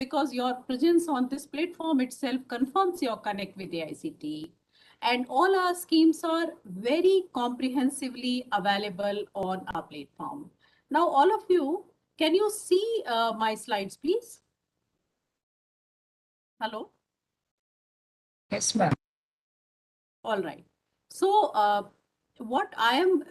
because your presence on this platform itself confirms your connect with AICTE. And all our schemes are very comprehensively available on our platform. Now, all of you, can you see my slides, please? Hello? Yes, ma'am. All right. So what I am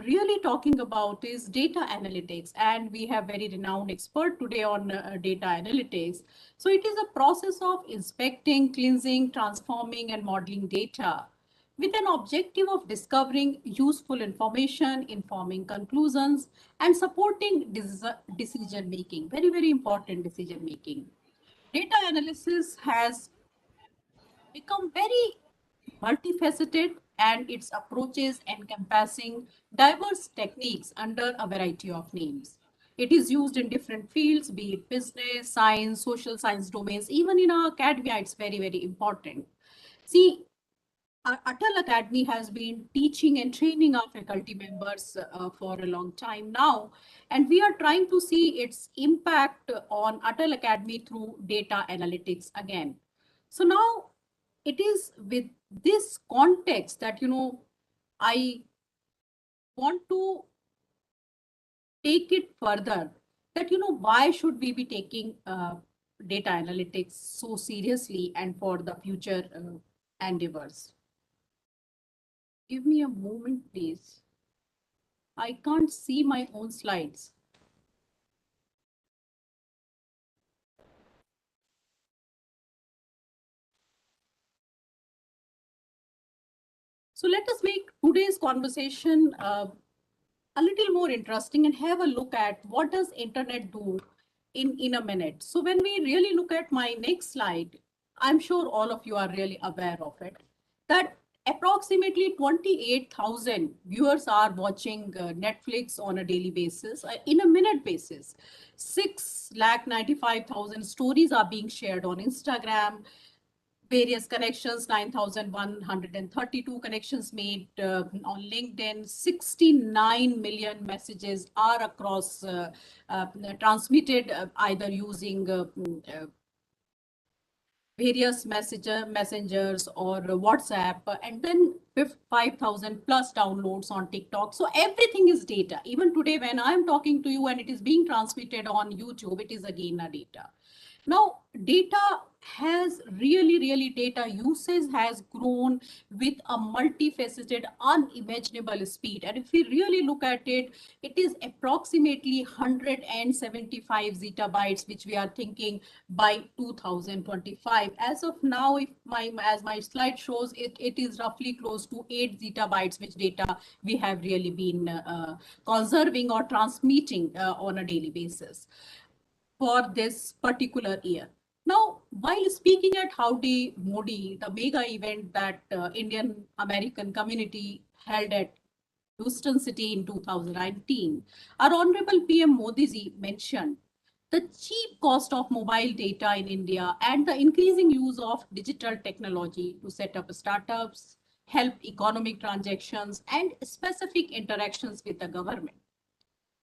really talking about is data analytics, and we have very renowned expert today on data analytics. So it is a process of inspecting, cleansing, transforming, and modeling data with an objective of discovering useful information, informing conclusions, and supporting decision making. Very, very important decision making. Data analysis has become very multifaceted, and its approaches encompassing diverse techniques under a variety of names. It is used in different fields, be it business, science, social science domains, even in our academia, it's very, very important. See, our ATAL Academy has been teaching and training our faculty members for a long time now, and we are trying to see its impact on ATAL Academy through data analytics again. So now it is with this context that, I want to take it further, that, why should we be taking data analytics so seriously and for the future endeavors? Give me a moment, please. I can't see my own slides. So let us make today's conversation a little more interesting and have a look at what does internet do in a minute. So when we really look at my next slide, I'm sure all of you are really aware of it, that approximately 28,000 viewers are watching Netflix on a daily basis, in a minute basis. 6,95,000 stories are being shared on Instagram. Various connections, 9,132 connections made on LinkedIn, 69 million messages are across transmitted either using various messengers or WhatsApp, and then 5,000 plus downloads on TikTok. So everything is data. Even today, when I'm talking to you and it is being transmitted on YouTube, it is again a data. Now, data has really data usage has grown with a multifaceted, unimaginable speed. And if we really look at it, it is approximately 175 zettabytes, which we are thinking by 2025. As of now, if as my slide shows, it is roughly close to 8 zettabytes, which data we have really been conserving or transmitting on a daily basis for this particular year. Now, while speaking at Howdy Modi, the mega event that Indian American community held at Houston City in 2019, our Honorable PM Modi ji mentioned the cheap cost of mobile data in India and the increasing use of digital technology to set up startups, help economic transactions, and specific interactions with the government.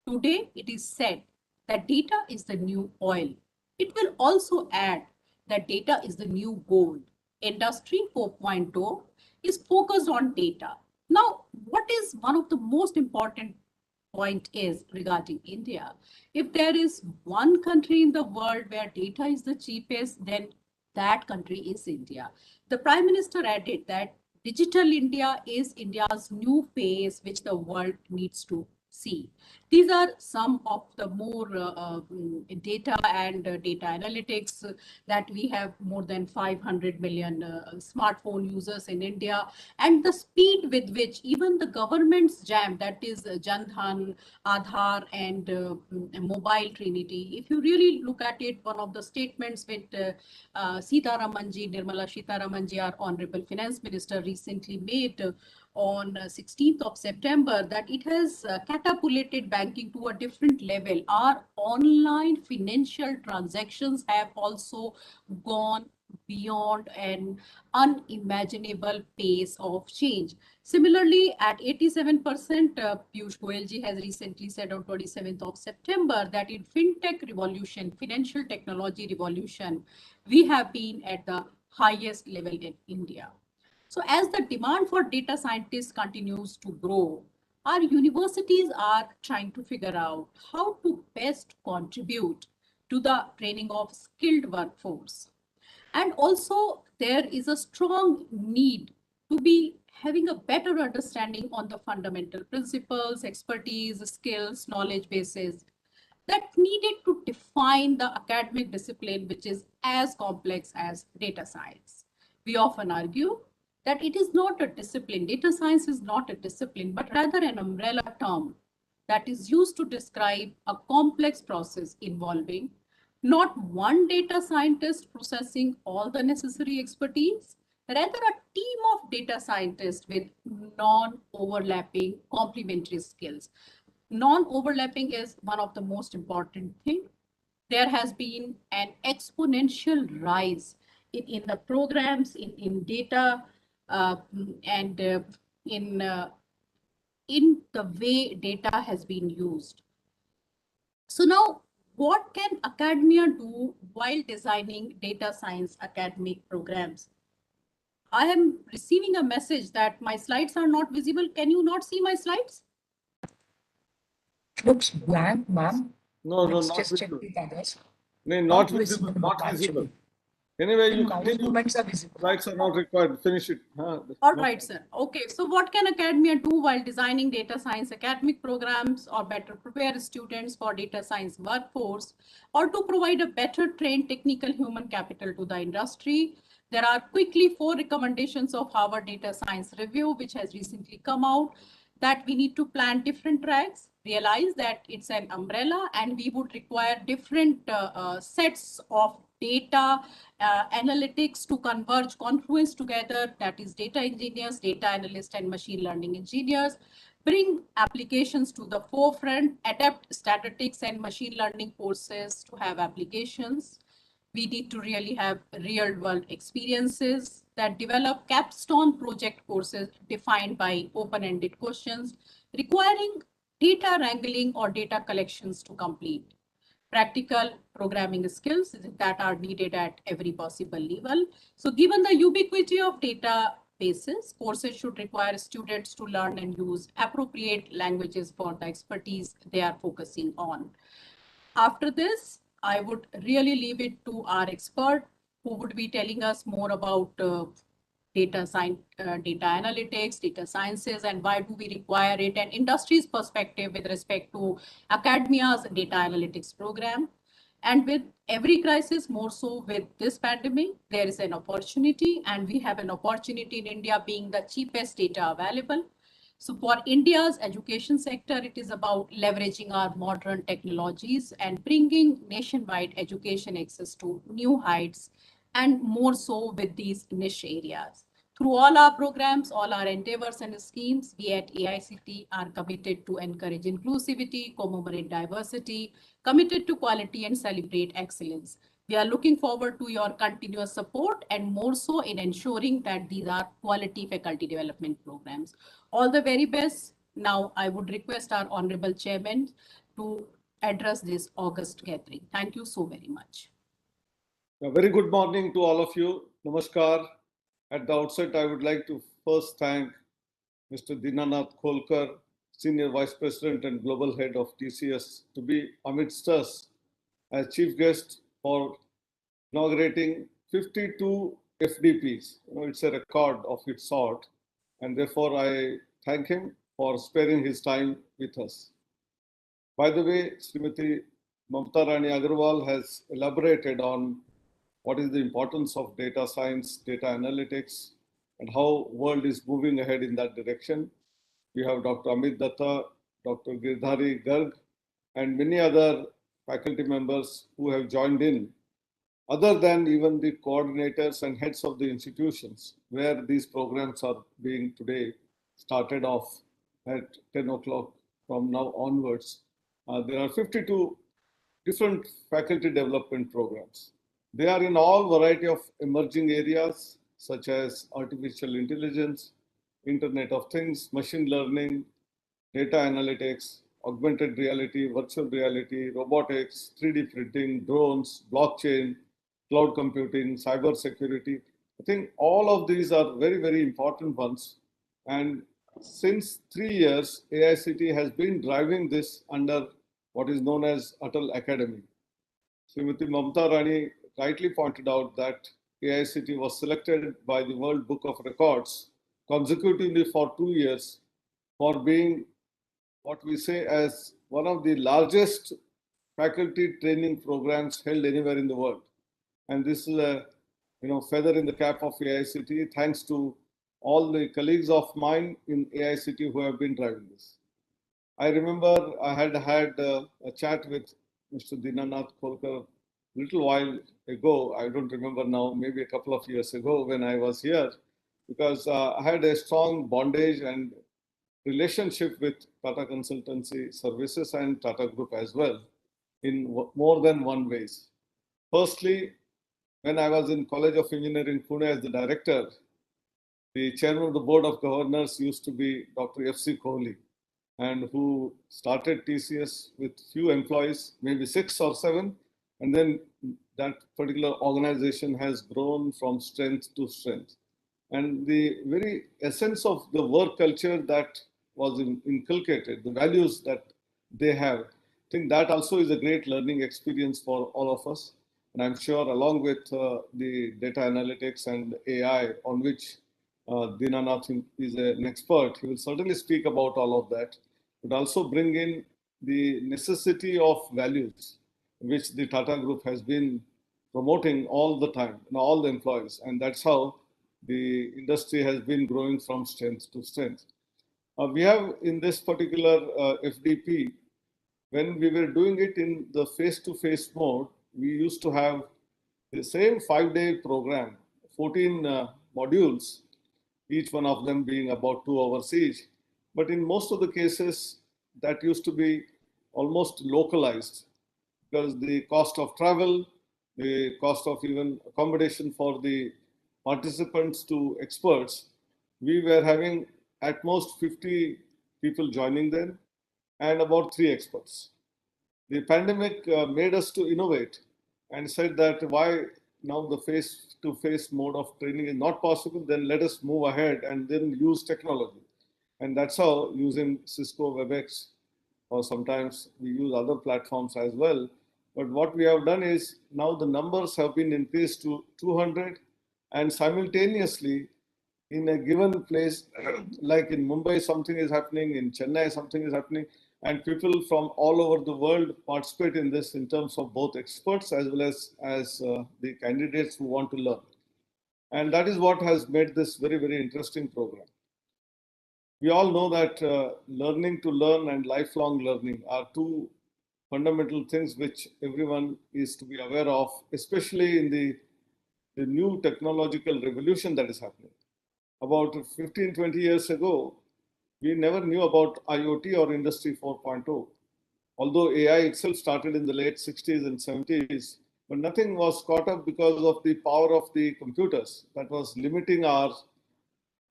Today, it is said that data is the new oil. It will also add that data is the new gold. Industry 4.0 is focused on data. Now, what is one of the most important point is regarding India? If there is one country in the world where data is the cheapest, then that country is India. The Prime Minister added that Digital India is India's new phase, which the world needs to see. These are some of the more data and data analytics that we have more than 500 million smartphone users in India, and the speed with which even the government's jam, that is Jan Dhan, Aadhaar, and Mobile Trinity. If you really look at it, one of the statements with Sitaramanji, Nirmala Sitaramanji, our Honorable Finance Minister, recently made on 16th of September, that it has catapulted banking to a different level. Our online financial transactions have also gone beyond an unimaginable pace of change. Similarly, at 87%, Piyush Goyal ji has recently said on 27th of September that in fintech revolution, financial technology revolution, we have been at the highest level in India. So as the demand for data scientists continues to grow, our universities are trying to figure out how to best contribute to the training of skilled workforce. And also, there is a strong need to be having a better understanding on the fundamental principles, expertise, skills, knowledge bases that needed to define the academic discipline, which is as complex as data science. We often argue that it is not a discipline. Data science is not a discipline, but rather an umbrella term that is used to describe a complex process involving not one data scientist processing all the necessary expertise, rather a team of data scientists with non-overlapping complementary skills. Non-overlapping is one of the most important thing. There has been an exponential rise in the programs, in data, and in the way data has been used. So now, what can academia do while designing data science academic programs? I am receiving a message that my slides are not visible. Can you not see my slides? Looks blank, ma'am. No, Let's not just check visible. with others. No, Not not visible. visible, Not visible. actually. Anyway, you Mouse continue. movements are visible. Slides are not required. Finish it. All right, sir. Okay, so what can academia do while designing data science academic programs or better prepare students for data science workforce or to provide a better trained technical human capital to the industry? There are quickly 4 recommendations of Harvard Data Science Review, which has recently come out, that we need to plan different tracks, realize that it's an umbrella and we would require different sets of data analytics to converge, confluence together, that is data engineers, data analysts, and machine learning engineers, bring applications to the forefront, adapt statistics and machine learning courses to have applications. We need to really have real world experiences that develop capstone project courses defined by open-ended questions requiring data wrangling or data collections to complete. Practical programming skills that are needed at every possible level. So given the ubiquity of databases, courses should require students to learn and use appropriate languages for the expertise they are focusing on. After this, I would really leave it to our expert who would be telling us more about data science, data analytics, data sciences, and why do we require it, and industry's perspective with respect to academia's data analytics program. And with every crisis, more so with this pandemic, there is an opportunity, and we have an opportunity in India being the cheapest data available. So for India's education sector, it is about leveraging our modern technologies and bringing nationwide education access to new heights, and more so with these niche areas. Through all our programs, all our endeavors and schemes, we at AICTE are committed to encourage inclusivity, commemorate diversity, committed to quality and celebrate excellence. We are looking forward to your continuous support and more so in ensuring that these are quality faculty development programs. All the very best. Now, I would request our Honorable Chairman to address this August gathering. Thank you so very much. A very good morning to all of you. Namaskar. At the outset, I would like to first thank Mr. Dinanath Kholkar, Senior Vice President and Global Head of TCS, to be amidst us as chief guest for inaugurating 52 FDPs. It's a record of its sort, and therefore I thank him for sparing his time with us. By the way, Srimati Mamta Rani Agarwal has elaborated on what is the importance of data science, data analytics, and how world is moving ahead in that direction. We have Dr. Amit Datta, Dr. Girdhari Garg, and many other faculty members who have joined in, other than even the coordinators and heads of the institutions where these programs are being today started off at 10 o'clock from now onwards. There are 52 different faculty development programs. They are in all variety of emerging areas such as artificial intelligence, Internet of Things, machine learning, data analytics, augmented reality, virtual reality, robotics, 3D printing, drones, blockchain, cloud computing, cyber security. I think all of these are very, very important ones. And since 3 years, AICT has been driving this under what is known as ATAL Academy. Srimati Mamta Rani rightly pointed out that AICT was selected by the World Book of Records consecutively for 2 years for being what we say as one of the largest faculty training programs held anywhere in the world. And this is a feather in the cap of AICT, thanks to all the colleagues of mine in AICT who have been driving this. I remember I had a chat with Mr. Dinanath Kolkar a little while ago. I don't remember now, maybe a couple of years ago when I was here, because I had a strong bondage and relationship with Tata Consultancy Services and Tata Group as well in more than one ways. Firstly, when I was in College of Engineering, Pune as the director, the chairman of the board of governors used to be Dr. F.C. Kohli, and who started TCS with few employees, maybe 6 or 7, and then that particular organization has grown from strength to strength. And the very essence of the work culture that was inculcated, the values that they have, I think that also is a great learning experience for all of us. And I'm sure along with the data analytics and AI on which Dinanath is an expert, he will certainly speak about all of that, but also bring in the necessity of values, which the Tata Group has been promoting all the time, and all the employees. And that's how the industry has been growing from strength to strength. We have in this particular FDP, when we were doing it in the face-to-face mode, we used to have the same 5-day program, 14 modules, each one of them being about 2 hours each. But in most of the cases, that used to be almost localized because the cost of travel, the cost of even accommodation for the participants to experts, we were having at most 50 people joining them and about 3 experts. The pandemic made us to innovate and said that why now the face-to-face mode of training is not possible, then let us move ahead and then use technology. And that's how using Cisco WebEx, or sometimes we use other platforms as well. But what we have done is now the numbers have been increased to 200, and simultaneously in a given place, like in Mumbai, something is happening, in Chennai, something is happening, and people from all over the world participate in this in terms of both experts as well as the candidates who want to learn. And that is what has made this very, very interesting program. We all know that learning to learn and lifelong learning are two fundamental things which everyone is to be aware of, especially in the new technological revolution that is happening. About 15, 20 years ago, we never knew about IoT or Industry 4.0. Although AI itself started in the late 60s and 70s, but nothing was caught up because of the power of the computers that was limiting our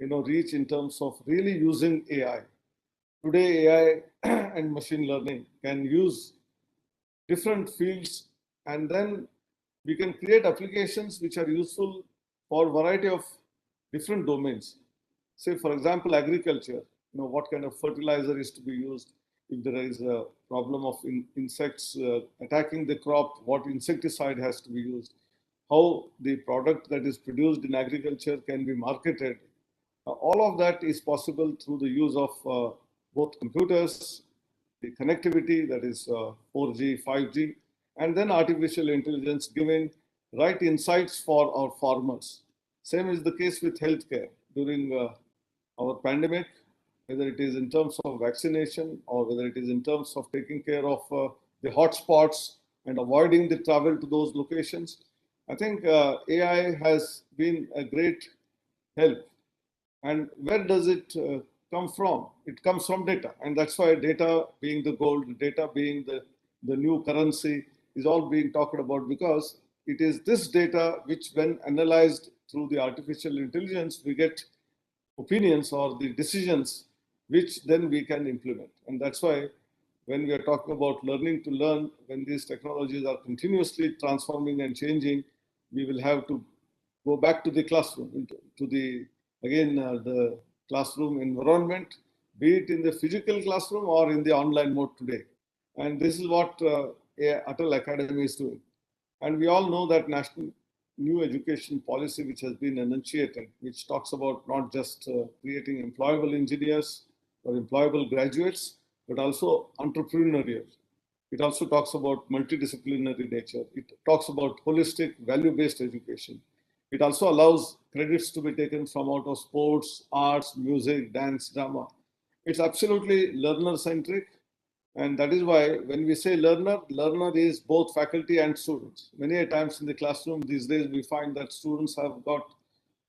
reach in terms of really using AI. Today, AI and machine learning can use different fields, and then we can create applications which are useful for a variety of different domains. Say, for example, agriculture, what kind of fertilizer is to be used. If there is a problem of insects attacking the crop, what insecticide has to be used. How the product that is produced in agriculture can be marketed. All of that is possible through the use of both computers, the connectivity, that is 4G, 5G, and then artificial intelligence giving right insights for our farmers. Same is the case with healthcare. During our pandemic, whether it is in terms of vaccination or whether it is in terms of taking care of the hotspots and avoiding the travel to those locations, I think AI has been a great help. And where does it come from? It comes from data. And that's why data being the gold, data being the new currency is all being talked about, because it is this data which, when analyzed through the artificial intelligence, we get opinions or the decisions which then we can implement. And that's why when we are talking about learning to learn, when these technologies are continuously transforming and changing, we will have to go back to the classroom, to the, again, the classroom environment, be it in the physical classroom or in the online mode today. And this is what ATAL Academy is doing. And we all know that national new education policy, which has been enunciated, which talks about not just creating employable engineers or employable graduates, but also entrepreneurial. It also talks about multidisciplinary nature. It talks about holistic, value-based education. It also allows credits to be taken from out of sports, arts, music, dance, drama. It's absolutely learner-centric. And that is why when we say learner, learner is both faculty and students. Many times in the classroom these days, we find that students have got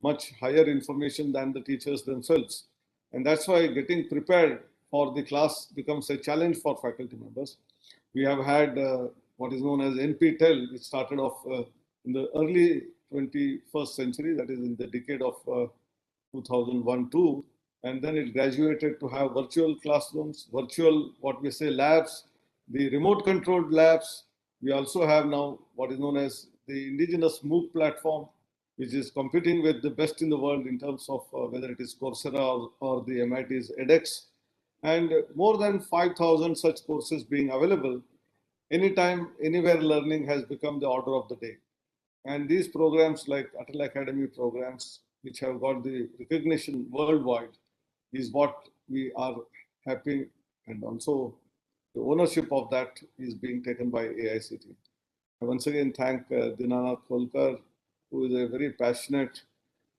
much higher information than the teachers themselves. And that's why getting prepared for the class becomes a challenge for faculty members. We have had what is known as NPTEL, which started off in the early 21st century, that is in the decade of 2001-2, and then it graduated to have virtual classrooms, virtual, what we say, labs, the remote controlled labs. We also have now what is known as the indigenous MOOC platform, which is competing with the best in the world in terms of whether it is Coursera or the MIT's edX, and more than 5,000 such courses being available. Anytime, anywhere learning has become the order of the day. And these programs like ATAL Academy programs, which have got the recognition worldwide, is what we are happy, and also the ownership of that is being taken by AICTE. I once again thank Dinanath Kolkar, who is a very passionate,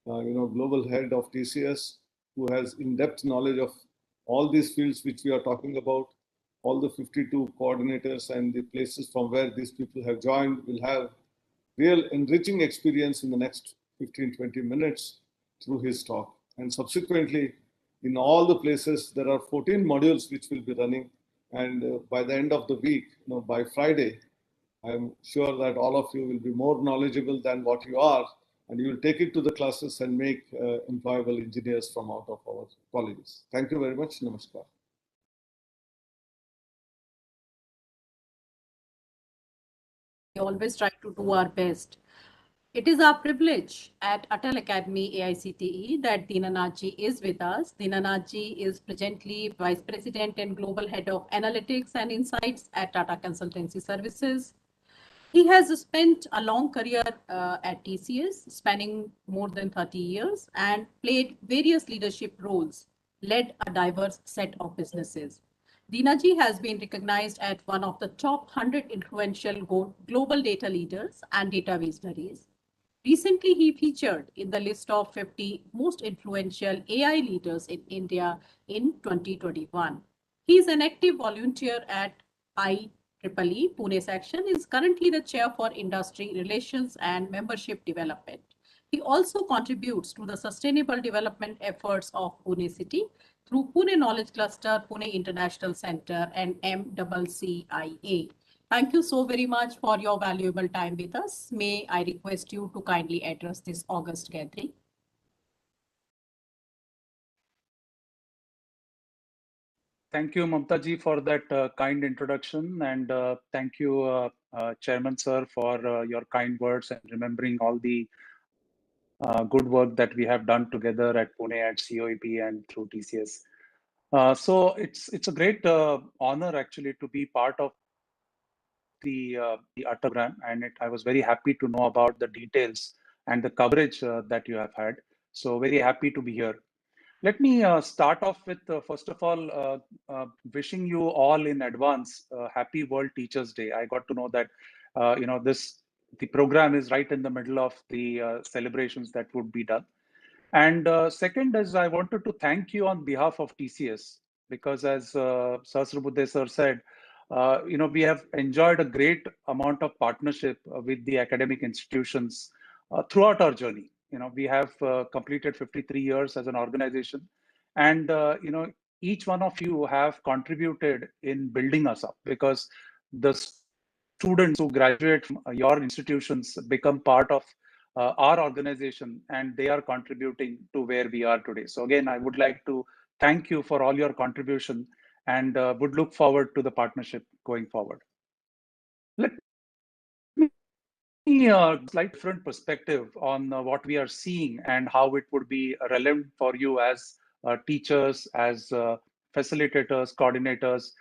global head of TCS, who has in-depth knowledge of all these fields which we are talking about. All the 52 coordinators and the places from where these people have joined will have real enriching experience in the next 15-20 minutes through his talk. And subsequently, in all the places, there are 14 modules which will be running. And by the end of the week, by Friday, I'm sure that all of you will be more knowledgeable than what you are, and you will take it to the classes and make employable engineers from out of our colleges. Thank you very much. Namaskar. We always try to do our best. It is our privilege at ATAL Academy AICTE that Dinanath ji is with us. Dinanath ji is presently Vice President and Global Head of Analytics and Insights at Tata Consultancy Services. He has spent a long career at TCS, spanning more than 30 years, and played various leadership roles, led a diverse set of businesses. Dinaji has been recognized as one of the top 100 influential global data leaders and data visionaries. Recently, he featured in the list of 50 most influential AI leaders in India in 2021. He is an active volunteer at IEEE Pune section, is currently the chair for industry relations and membership development. He also contributes to the sustainable development efforts of Pune City through Pune Knowledge Cluster, Pune International Center, and MCCIA. Thank you so very much for your valuable time with us. May I request you to kindly address this August gathering. Thank you, Mamta ji, for that kind introduction. And thank you, Chairman Sir, for your kind words and remembering all the good work that we have done together at Pune at COEP and through TCS. So it's a great honor actually to be part of the ATA program, and I was very happy to know about the details and the coverage that you have had. So very happy to be here. Let me start off with, first of all, wishing you all in advance happy World Teachers Day. I got to know that, the program is right in the middle of the celebrations that would be done. And second is I wanted to thank you on behalf of TCS, because as Sahasrabudhe sir said, we have enjoyed a great amount of partnership with the academic institutions throughout our journey. We have completed 53 years as an organization, and each one of you have contributed in building us up, because the students who graduate from your institutions become part of our organization, and they are contributing to where we are today. So again, I would like to thank you for all your contribution, and would look forward to the partnership going forward. Let me slight different perspective on what we are seeing and how it would be relevant for you as teachers, as facilitators, coordinators,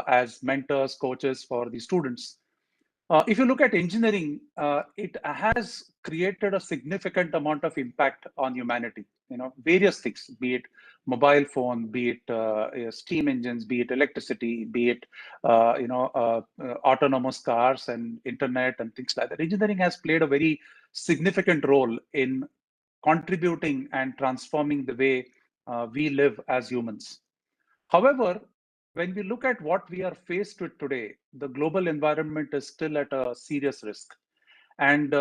as mentors, coaches for the students. If you look at engineering, it has created a significant amount of impact on humanity. You know, various things, be it mobile phone, be it steam engines, be it electricity, be it autonomous cars and internet and things like that. Engineering has played a very significant role in contributing and transforming the way we live as humans. However, when we look at what we are faced with today, the global environment is still at a serious risk. And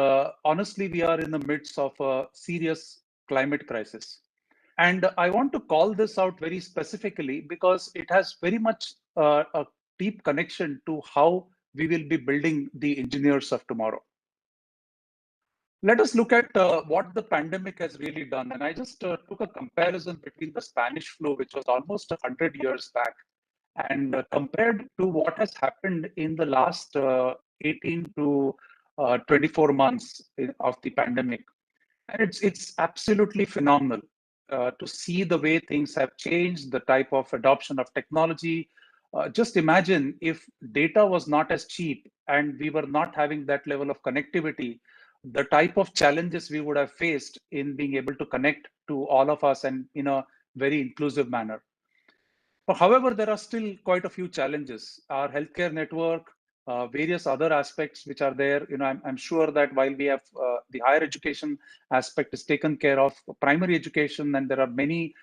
honestly, we are in the midst of a serious climate crisis. And I want to call this out very specifically because it has very much a deep connection to how we will be building the engineers of tomorrow. Let us look at what the pandemic has really done. And I just took a comparison between the Spanish flu, which was almost 100 years back, and compared to what has happened in the last 18 to 24 months of the pandemic. And it's absolutely phenomenal to see the way things have changed, the type of adoption of technology. Just imagine if data was not as cheap and we were not having that level of connectivity, the type of challenges we would have faced in being able to connect to all of us and in a very inclusive manner. However, there are still quite a few challenges. Our healthcare network, various other aspects which are there. You know, I'm sure that while we have the higher education aspect is taken care of, primary education, and there are many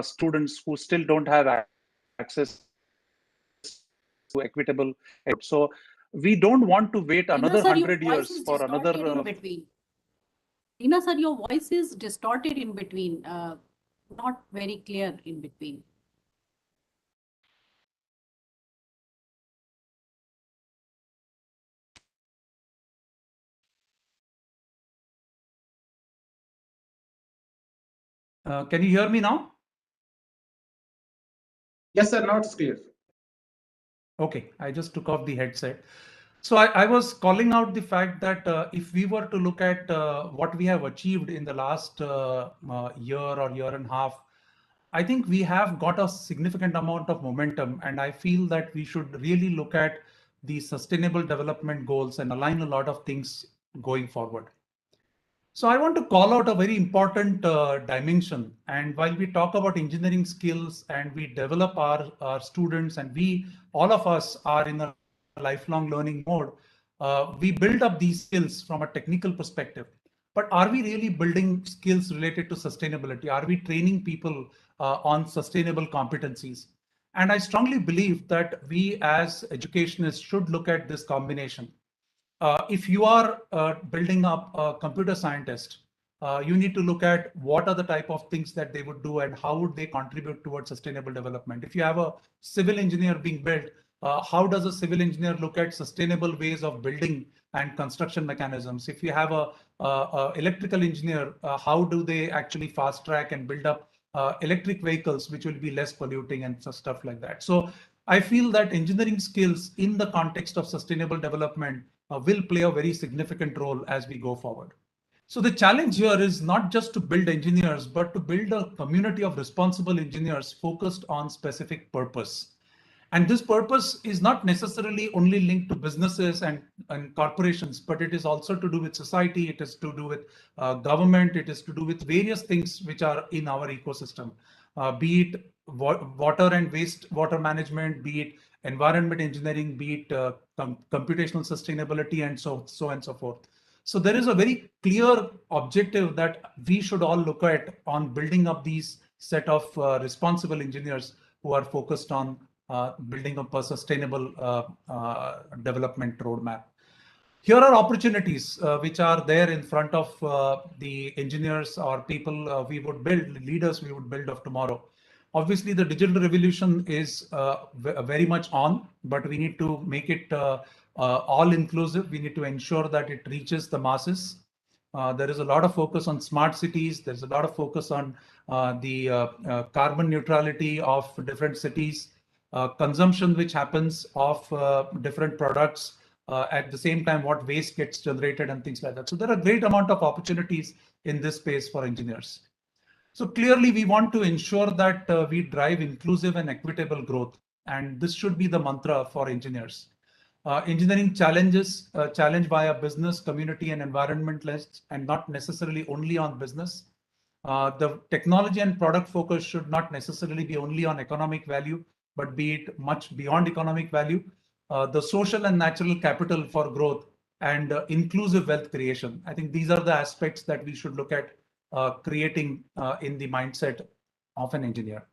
students who still don't have access to equitable. So we don't want to wait another 100 years for another. Rina sir, your voice is distorted in between, not very clear in between. Can you hear me now? Yes, sir. Now it's clear. Okay, I just took off the headset. So I was calling out the fact that if we were to look at what we have achieved in the last year or year and a half, I think we have got a significant amount of momentum, and I feel that we should really look at the sustainable development goals and align a lot of things going forward. So I want to call out a very important dimension. And while we talk about engineering skills and we develop our students, and all of us are in a lifelong learning mode, we build up these skills from a technical perspective. But are we really building skills related to sustainability? Are we training people on sustainable competencies? And I strongly believe that we as educationists should look at this combination. If you are building up a computer scientist, you need to look at what are the type of things that they would do and how would they contribute towards sustainable development. If you have a civil engineer being built, how does a civil engineer look at sustainable ways of building and construction mechanisms? If you have a electrical engineer, how do they actually fast track and build up electric vehicles, which will be less polluting and stuff like that. So I feel that engineering skills in the context of sustainable development will play a very significant role as we go forward. So the challenge here is not just to build engineers, but to build a community of responsible engineers focused on specific purpose. And this purpose is not necessarily only linked to businesses and corporations, but it is also to do with society. It is to do with government. It is to do with various things which are in our ecosystem, be it water and waste water management, be it environment engineering, be it computational sustainability, and so on and so forth. So there is a very clear objective that we should all look at on building up these set of responsible engineers who are focused on building up a sustainable development roadmap. Here are opportunities which are there in front of the engineers or people we would build, leaders we would build of tomorrow. Obviously, the digital revolution is very much on, but we need to make it all inclusive. We need to ensure that it reaches the masses. There is a lot of focus on smart cities. There's a lot of focus on the carbon neutrality of different cities, consumption which happens of different products, at the same time what waste gets generated and things like that. So there are a great amount of opportunities in this space for engineers. So clearly we want to ensure that we drive inclusive and equitable growth, and this should be the mantra for engineers. Engineering challenge via business, community, and environment lists, and not necessarily only on business. The technology and product focus should not necessarily be only on economic value, but be it much beyond economic value. The social and natural capital for growth and inclusive wealth creation. I think these are the aspects that we should look at creating in the mindset of an engineer.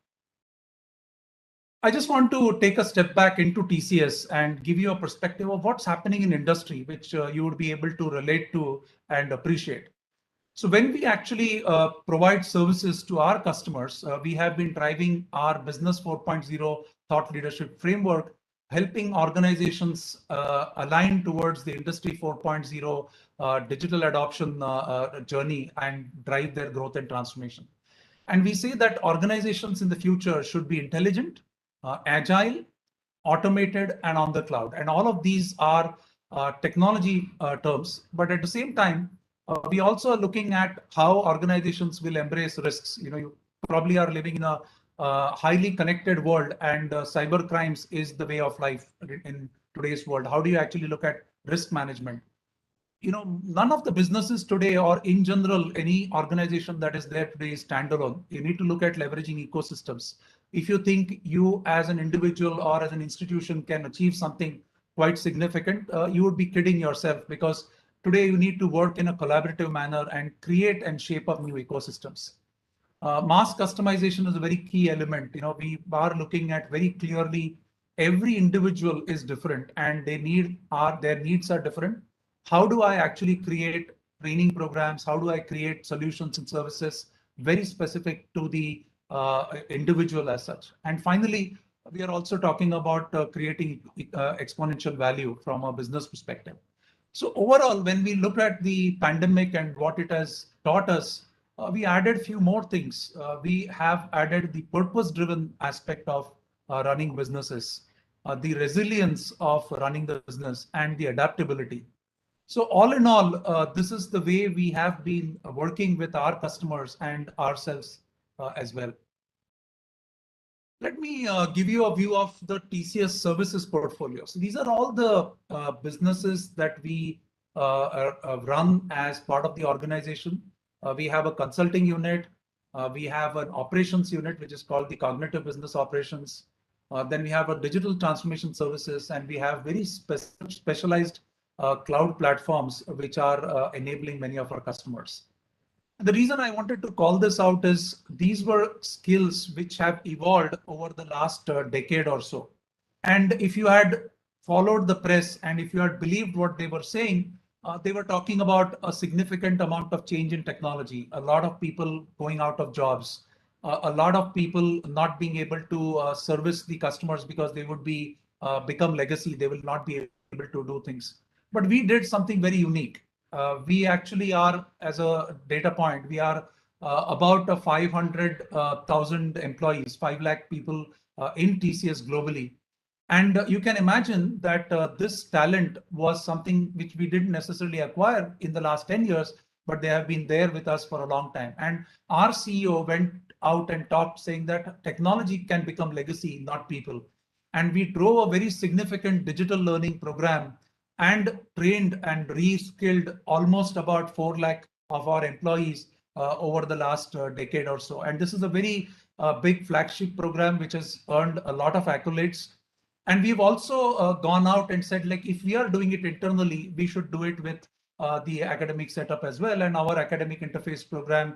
I just want to take a step back into TCS and give you a perspective of what's happening in industry, which you would be able to relate to and appreciate. So when we actually provide services to our customers, we have been driving our Business 4.0 thought leadership framework, helping organizations align towards the Industry 4.0 digital adoption journey and drive their growth and transformation. And we say that organizations in the future should be intelligent, agile, automated, and on the cloud. And all of these are technology terms. But at the same time, we also are looking at how organizations will embrace risks. You probably are living in a highly connected world, and cyber crimes is the way of life in today's world. How do you actually look at risk management? None of the businesses today, or in general, any organization that is there today is standalone. You need to look at leveraging ecosystems. If you think you as an individual or as an institution can achieve something quite significant, you would be kidding yourself, because today you need to work in a collaborative manner and create and shape up new ecosystems. Mass customization is a very key element. We are looking at very clearly every individual is different and their needs are different. How do I actually create training programs? How do I create solutions and services very specific to the individual as such? And finally, we are also talking about creating exponential value from a business perspective. So overall, when we look at the pandemic and what it has taught us, we added a few more things. We have added the purpose-driven aspect of running businesses, the resilience of running the business, and the adaptability. So all in all, this is the way we have been working with our customers and ourselves as well. Let me give you a view of the TCS services portfolio. So these are all the businesses that we run as part of the organization. We have a consulting unit. We have an operations unit, which is called the cognitive business operations. Then we have a digital transformation services, and we have very specialized cloud platforms, which are enabling many of our customers. The reason I wanted to call this out is these were skills which have evolved over the last decade or so. And if you had followed the press and if you had believed what they were saying, they were talking about a significant amount of change in technology, a lot of people going out of jobs, a lot of people not being able to service the customers because they would be become legacy. They will not be able to do things. But we did something very unique. We actually are, as a data point, we are about 500,000 employees, 5 lakh people in TCS globally. And you can imagine that this talent was something which we didn't necessarily acquire in the last 10 years, but they have been there with us for a long time. And our CEO went out and talked saying that technology can become legacy, not people. And we drove a very significant digital learning program and trained and reskilled almost about 4 lakh of our employees over the last decade or so. And this is a very big flagship program which has earned a lot of accolades. And we've also gone out and said, like, if we are doing it internally, we should do it with the academic setup as well. And our academic interface program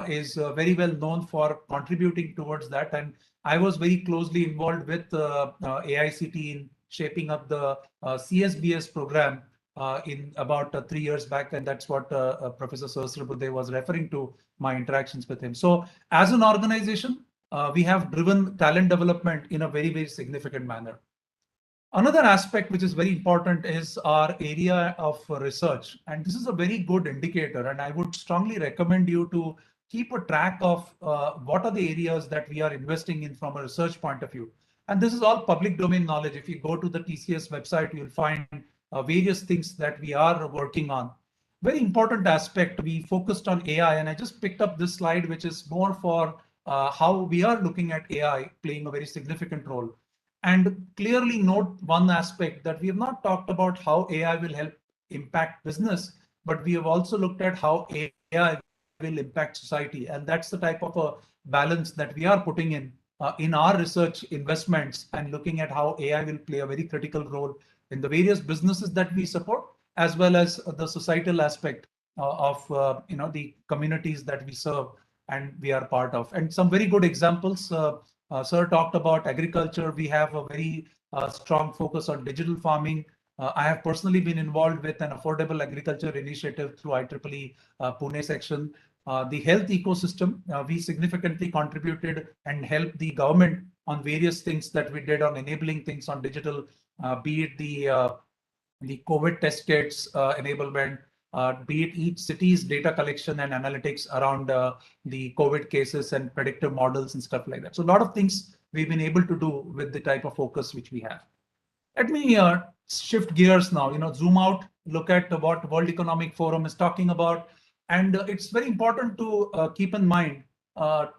is very well known for contributing towards that. And I was very closely involved with AICTE in shaping up the CSBS program in about 3 years back. And that's what Professor Sahasrabudhe was referring to, my interactions with him. So as an organization, we have driven talent development in a very, very significant manner. Another aspect which is very important is our area of research. And this is a very good indicator. And I would strongly recommend you to keep a track of what are the areas that we are investing in from a research point of view. And this is all public domain knowledge. If you go to the TCS website, you'll find various things that we are working on. Very important aspect, we focused on AI. And I just picked up this slide, which is more for how we are looking at AI playing a very significant role. And clearly note one aspect that we have not talked about how AI will help impact business, but we have also looked at how AI will impact society. And that's the type of a balance that we are putting in our research investments and looking at how AI will play a very critical role in the various businesses that we support, as well as the societal aspect of the communities that we serve and we are part of. And some very good examples. Sir talked about agriculture. We have a very strong focus on digital farming. I have personally been involved with an affordable agriculture initiative through IEEE Pune section. The health ecosystem, we significantly contributed and helped the government on various things that we did on enabling things on digital, be it the COVID test kits enablement, be it each city's data collection and analytics around the COVID cases and predictive models and stuff like that. So a lot of things we've been able to do with the type of focus which we have. Let me shift gears now, zoom out, look at what World Economic Forum is talking about. And it's very important to keep in mind,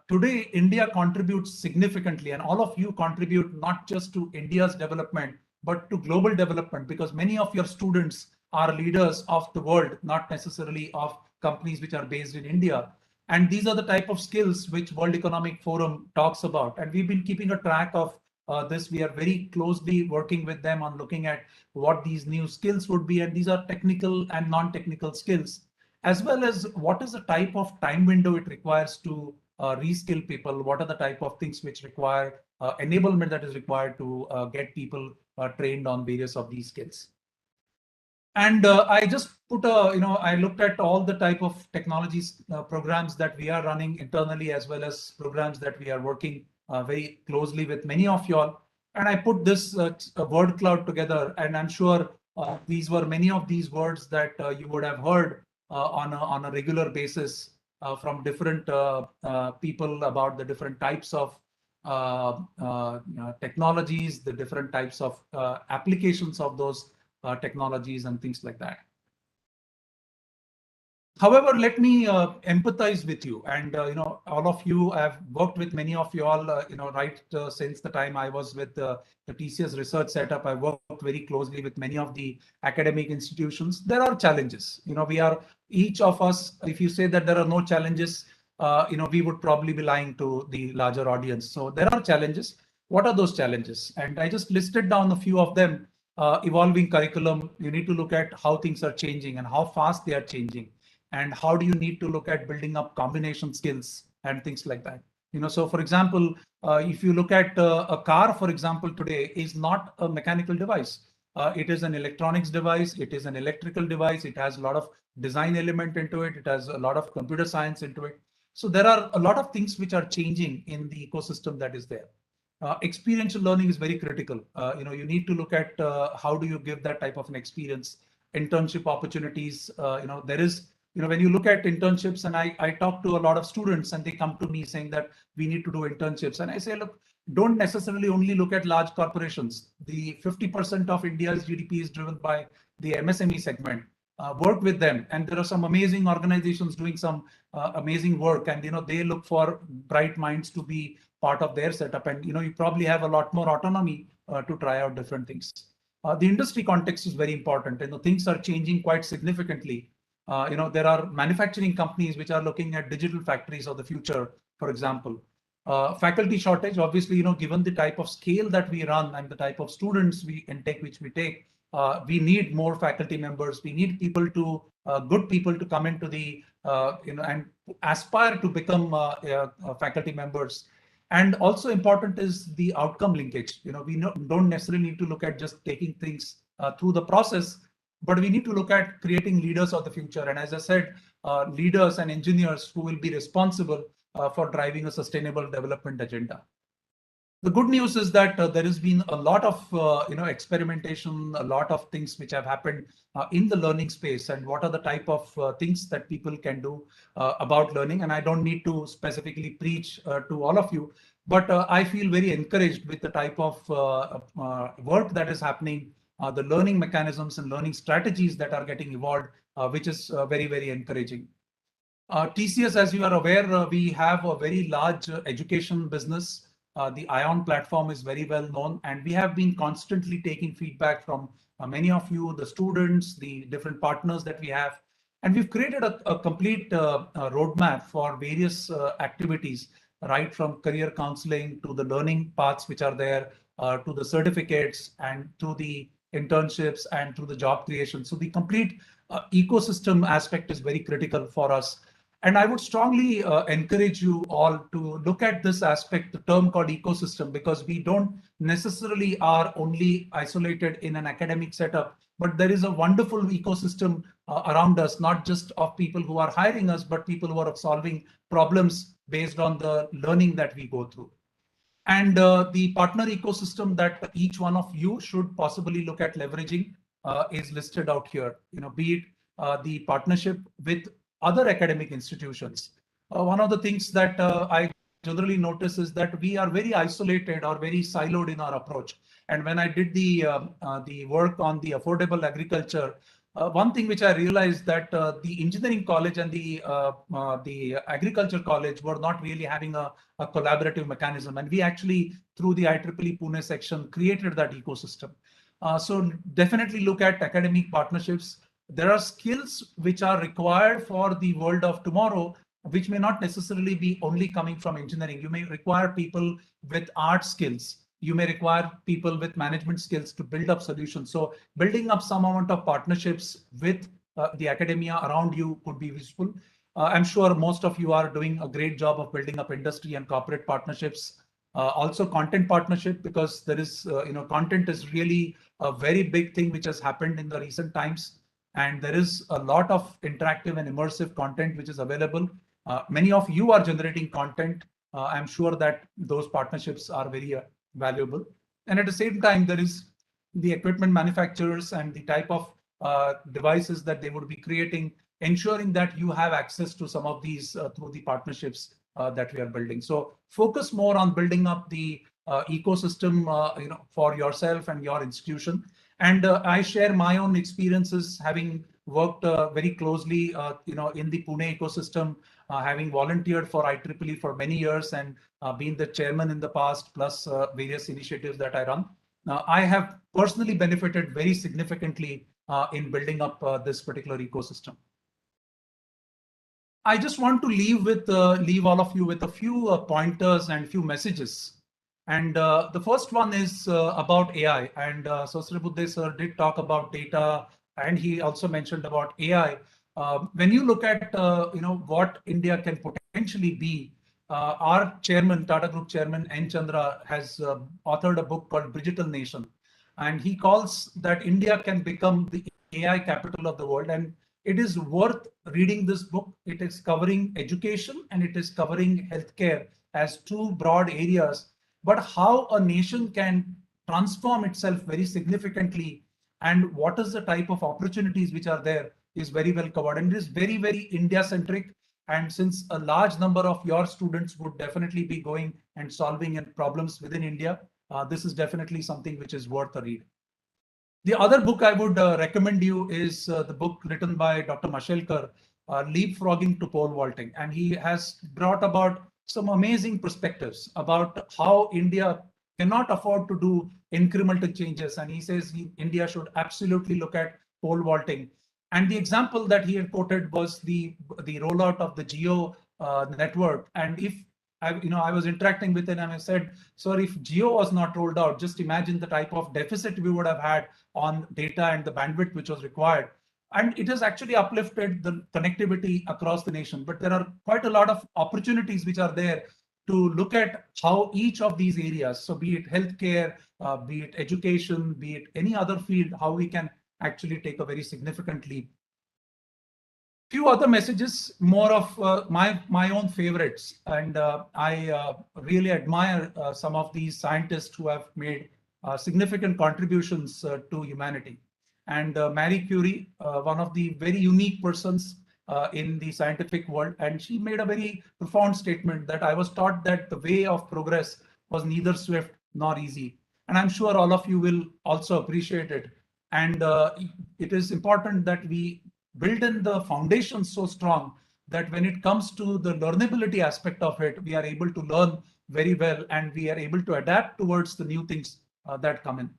today, India contributes significantly, and all of you contribute not just to India's development, but to global development, because many of your students are leaders of the world, not necessarily of companies which are based in India. And these are the type of skills which World Economic Forum talks about. And we've been keeping a track of this. We are very closely working with them on looking at what these new skills would be. And these are technical and non-technical skills, as well as what is the type of time window it requires to reskill people. What are the type of things which require enablement that is required to get people trained on various of these skills. And I just put I looked at all the type of technologies programs that we are running internally, as well as programs that we are working very closely with many of y'all. And I put this word cloud together, and I'm sure these were many of these words that you would have heard on a regular basis from different people about the different types of technologies, the different types of applications of those technologies and things like that. However, let me empathize with you. And, all of you have worked with many of you all, right since the time I was with the TCS research setup. I worked very closely with many of the academic institutions. There are challenges. We are, each of us, if you say that there are no challenges, we would probably be lying to the larger audience. So there are challenges. What are those challenges? And I just listed down a few of them. Evolving curriculum, you need to look at how things are changing and how fast they are changing. And how do you need to look at building up combination skills and things like that. So for example, if you look at a car, for example, today is not a mechanical device. It is an electronics device. It is an electrical device. It has a lot of design element into it. It has a lot of computer science into it. So there are a lot of things which are changing in the ecosystem that is there. Experiential learning is very critical. You need to look at how do you give that type of an experience. Internship opportunities. There is, when you look at internships, and I talk to a lot of students and they come to me saying that we need to do internships. And I say, look, don't necessarily only look at large corporations. The 50% of India's GDP is driven by the MSME segment. Work with them. And there are some amazing organizations doing some amazing work. And, they look for bright minds to be part of their setup. And, you probably have a lot more autonomy to try out different things. The industry context is very important. And things are changing quite significantly. There are manufacturing companies which are looking at digital factories of the future, for example. Faculty shortage, obviously, given the type of scale that we run and the type of students which we take, we need more faculty members. We need people to, good people to come into the, and aspire to become faculty members. And also important is the outcome linkage. We don't necessarily need to look at just taking things through the process, but we need to look at creating leaders of the future. And as I said, leaders and engineers who will be responsible for driving a sustainable development agenda. The good news is that there has been a lot of experimentation, a lot of things which have happened in the learning space, and what are the type of things that people can do about learning. And I don't need to specifically preach to all of you, but I feel very encouraged with the type of work that is happening, the learning mechanisms and learning strategies that are getting evolved, which is very, very encouraging. TCS, as you are aware, we have a very large education business. The ION platform is very well known, and we have been constantly taking feedback from many of you, the students, the different partners that we have. And we've created a complete roadmap for various activities, right from career counseling to the learning paths which are there, to the certificates and to the internships and to the job creation. So the complete ecosystem aspect is very critical for us. And I would strongly encourage you all to look at this aspect, the term called ecosystem, because we don't necessarily are only isolated in an academic setup, but there is a wonderful ecosystem around us, not just of people who are hiring us, but people who are solving problems based on the learning that we go through. And the partner ecosystem that each one of you should possibly look at leveraging is listed out here. Be it the partnership with other academic institutions. One of the things that I generally notice is that we are very isolated or very siloed in our approach. And when I did the work on the affordable agriculture, one thing which I realized that the engineering college and the agriculture college were not really having a collaborative mechanism. And we actually, through the IEEE Pune section, created that ecosystem. So definitely look at academic partnerships. There are skills which are required for the world of tomorrow, which may not necessarily be only coming from engineering. You may require people with art skills. You may require people with management skills to build up solutions. So building up some amount of partnerships with the academia around you could be useful. I'm sure most of you are doing a great job of building up industry and corporate partnerships. Also content partnership, because there is, content is really a very big thing which has happened in the recent times. And there is a lot of interactive and immersive content which is available. Many of you are generating content. I'm sure that those partnerships are very valuable. And at the same time, there is the equipment manufacturers and the type of devices that they would be creating, ensuring that you have access to some of these through the partnerships that we are building. So focus more on building up the ecosystem, for yourself and your institution. And I share my own experiences, having worked very closely, in the Pune ecosystem, having volunteered for IEEE for many years and been the chairman in the past, plus various initiatives that I run. I have personally benefited very significantly in building up this particular ecosystem. I just want to leave all of you with a few pointers and few messages. And the first one is about AI. And Sosribuddhe sir did talk about data, and he also mentioned about AI. When you look at what India can potentially be, our chairman, Tata Group chairman N. Chandra, has authored a book called Digital Nation, and he calls that India can become the AI capital of the world. And it is worth reading this book. It is covering education and it is covering healthcare as two broad areas, but how a nation can transform itself very significantly and what is the type of opportunities which are there is very well covered. And it is very, very India centric. And since a large number of your students would definitely be going and solving problems within India, this is definitely something which is worth a read. The other book I would recommend you is the book written by Dr. Mashelkar, Leapfrogging to Pole Vaulting. And he has brought about some amazing perspectives about how India cannot afford to do incremental changes. And he says India should absolutely look at pole vaulting. And the example that he had quoted was the rollout of the Geo network. And if I was interacting with it and I said, so if Geo was not rolled out, just imagine the type of deficit we would have had on data and the bandwidth which was required. And it has actually uplifted the connectivity across the nation. But there are quite a lot of opportunities which are there to look at how each of these areas, so be it healthcare, be it education, be it any other field, how we can actually take a very significant leap. Few other messages, more of my own favorites, and I really admire some of these scientists who have made significant contributions to humanity. And Marie Curie, one of the very unique persons in the scientific world, and she made a very profound statement that I was taught that the way of progress was neither swift nor easy. And I'm sure all of you will also appreciate it. And it is important that we build in the foundation so strong that when it comes to the learnability aspect of it, we are able to learn very well and we are able to adapt towards the new things that come in.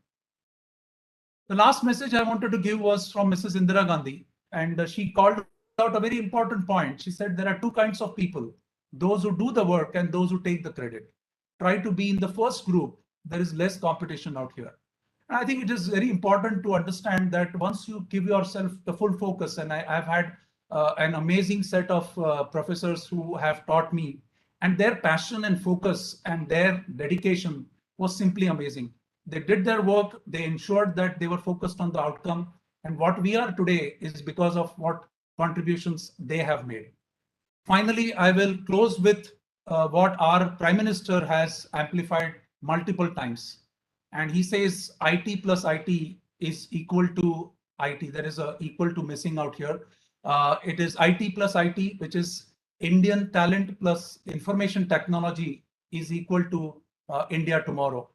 The last message I wanted to give was from Mrs. Indira Gandhi, and she called out a very important point. She said there are two kinds of people, those who do the work and those who take the credit. Try to be in the first group. There is less competition out here. And I think it is very important to understand that once you give yourself the full focus, and I've had an amazing set of professors who have taught me, and their passion and focus and their dedication was simply amazing. They did their work, they ensured that they were focused on the outcome. And what we are today is because of what contributions they have made. Finally, I will close with what our Prime Minister has amplified multiple times. And he says IT plus IT is equal to IT. There is a equal to missing out here. It is IT plus IT, which is Indian talent plus information technology is equal to India tomorrow.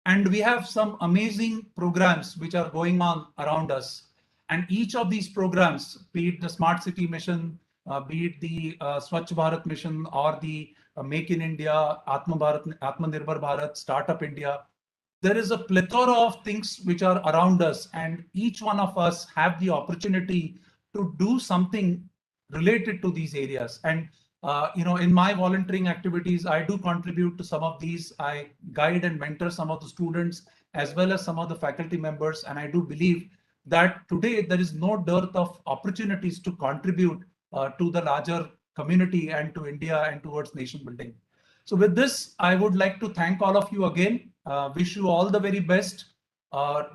And we have some amazing programs which are going on around us. And each of these programs, be it the Smart City Mission, be it the Swachh Bharat Mission or the Make in India, Atmanirbhar Bharat, Startup India, there is a plethora of things which are around us, and each one of us have the opportunity to do something related to these areas. And in my volunteering activities, I do contribute to some of these. I guide and mentor some of the students as well as some of the faculty members, and I do believe that today there is no dearth of opportunities to contribute to the larger community and to India and towards nation building. So with this, I would like to thank all of you again. Wish you all the very best.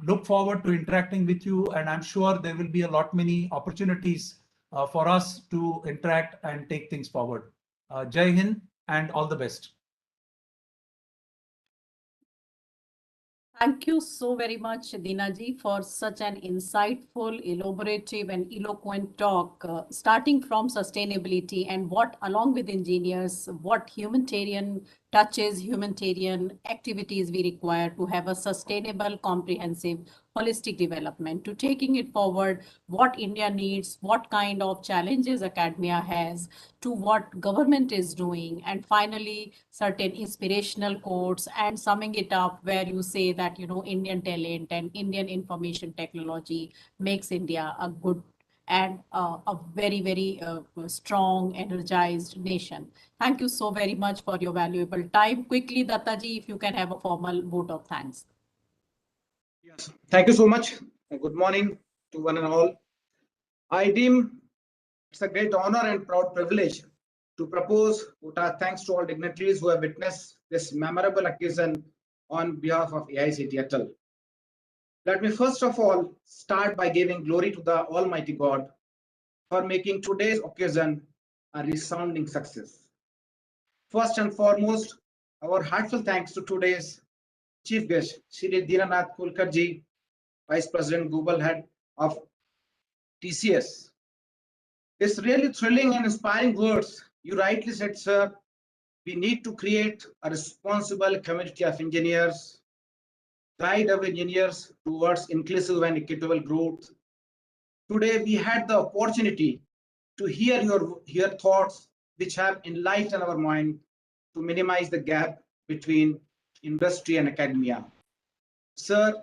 Look forward to interacting with you, and I'm sure there will be a lot many opportunities for us to interact and take things forward. Jai Hind and all the best. Thank you so very much, Dinaji, for such an insightful, elaborative, and eloquent talk, starting from sustainability and what, along with engineers, what humanitarian touches, humanitarian activities we require to have a sustainable, comprehensive, holistic development, to taking it forward, what India needs, what kind of challenges academia has, to what government is doing, and finally, certain inspirational quotes, and summing it up where you say that, Indian talent and Indian information technology makes India a good and a very, very strong, energized nation. Thank you so very much for your valuable time. Quickly, Dattaji, if you can have a formal vote of thanks. Yes, thank you so much. Good morning to one and all. I deem it's a great honor and proud privilege to propose put our thanks to all dignitaries who have witnessed this memorable occasion on behalf of AICTE ATAL. Let me first of all start by giving glory to the Almighty God for making today's occasion a resounding success. First and foremost, our heartfelt thanks to today's Chief Guest, Shri Dinanath Kulkarji, Vice President Global Head of TCS. It's really thrilling and inspiring words. You rightly said, sir, we need to create a responsible community of engineers, guide our engineers towards inclusive and equitable growth. Today, we had the opportunity to hear your thoughts, which have enlightened our mind to minimize the gap between industry and academia. Sir,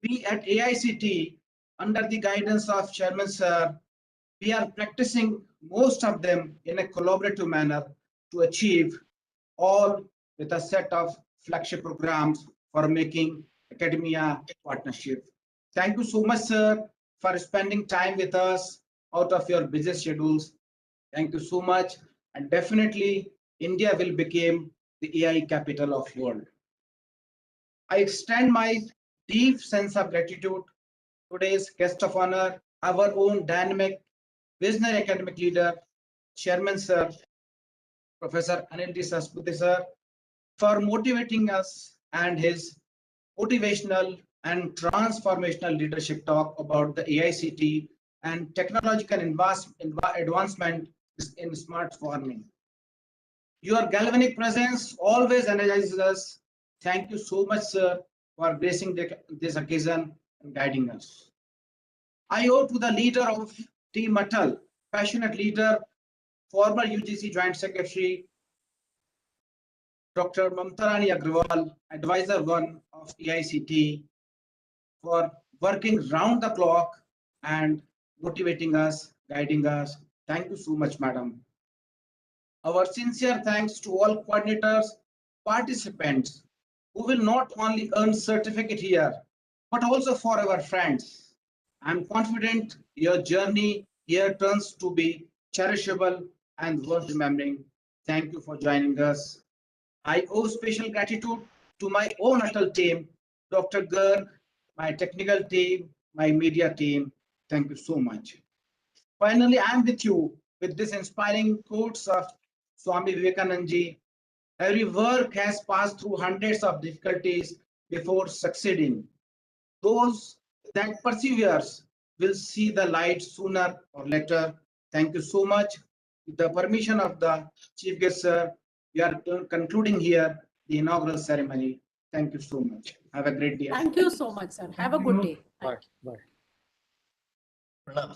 we at AICTE, under the guidance of Chairman Sir, we are practicing most of them in a collaborative manner to achieve all with a set of flagship programs for making academia partnership. Thank you so much, sir, for spending time with us out of your busy schedules. Thank you so much. And definitely, India will become the AI capital of the world. I extend my deep sense of gratitude to today's guest of honor, our own dynamic, visionary academic leader, Chairman Sir, Professor Anil D. Sasputi Sir, for motivating us and his motivational and transformational leadership talk about the AICTE and technological advancement in smart farming. Your galvanic presence always energizes us. Thank you so much, sir, for gracing this occasion and guiding us. I owe to the leader of Team ATAL, passionate leader, former UGC Joint Secretary, Dr. Mamtarani Agrawal, Advisor 1 of AICTE, for working round the clock and motivating us, guiding us. Thank you so much, madam. Our sincere thanks to all coordinators, participants who will not only earn certificate here, but also for our friends. I'm confident your journey here turns to be cherishable and worth remembering. Thank you for joining us. I owe special gratitude to my own ATAL team, Dr. Garg, my technical team, my media team. Thank you so much. Finally, I'm with you with this inspiring quotes of Swami Vivekananda ji. Every work has passed through hundreds of difficulties before succeeding. Those that perseveres will see the light sooner or later. Thank you so much. With the permission of the Chief Guest, sir, we are concluding here the inaugural ceremony. Thank you so much. Have a great day. Thank you so much, sir. Have a good day. Bye. Bye.